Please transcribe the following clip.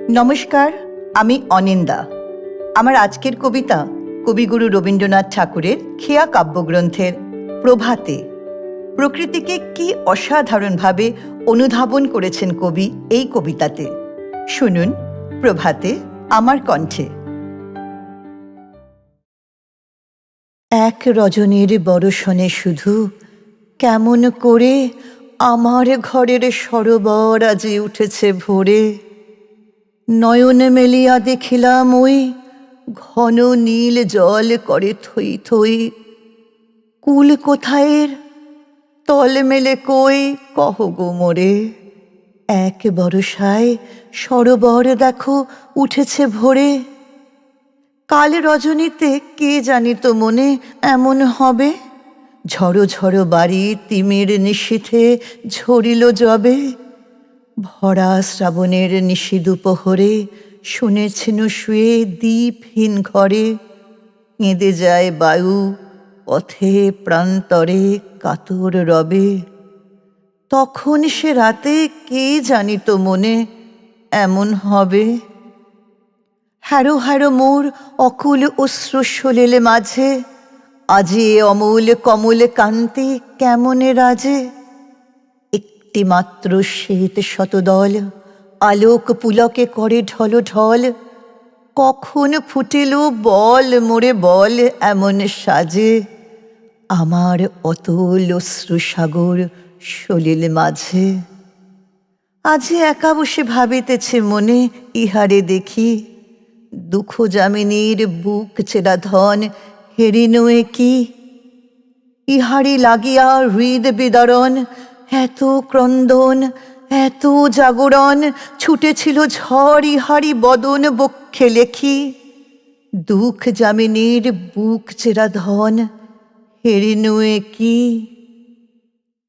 নমস্কার, আমি অনিন্দা। আমার আজকের কবিতা কবিগুরু রবীন্দ্রনাথ ঠাকুরের খেয়া কাব্যগ্রন্থের প্রভাতে। প্রকৃতিকে কি অসাধারণভাবে অনুধাবন করেছেন কবি এই কবিতাতে। শুনুন প্রভাতে আমার কণ্ঠে। এক রজনীর বরষণে শুধু কেমন করে আমার ঘরের সরোবর আজি উঠেছে ভোরে। নয়ন মেলিয়া দেখিলাম ওই ঘন নীল জল করে থই থই। কুল কোথায়ের তল মেলে কই কহ গো মোরে। এক বরষায় সরোবর দেখো উঠেছে ভোরে। কাল রজনীতে কে জানিত মনে এমন হবে। ঝড়ো ঝড়ো বাড়ি তিমির নিশীথে ঝরিল যবে। ভরা শ্রাবণের নিশি দুপোহরে শুনেছেন শুয়ে দীপহীন ঘরে। কেঁদে যায় বায়ু পথে প্রান্তরে কাতর রবে। তখন সে রাতে কে জানিত মনে এমন হবে। হ্যারো হ্যারো মোর অকুল অশ্রু সলিলে মাঝে। আজি এ অমূল কমল কান্তি কেমনে রাজে। একটি মাত্র শ্বেত শতদল আলোক পুলকে করে ঢল ঢল। কখন ফুটিল বল মোরে বল এমন সাজে। আমার অতল অশ্রুসাগর সলিল মাঝে। আজি একা বসে ভাবিতেছে মনে ইহারে দেখি। দুঃখ যামিনীর বুক চেরা ধন হেরিনুয়ে কি। ইহারি লাগিয়া হৃদ বিদারণ এত ক্রন্দন এত জাগরণ। ছুটেছিল ঝড় ইহারি বদন বক্ষে লেখি। দুঃখ যামিনীর বুক চেরা ধন হেরিনুয়ে কি।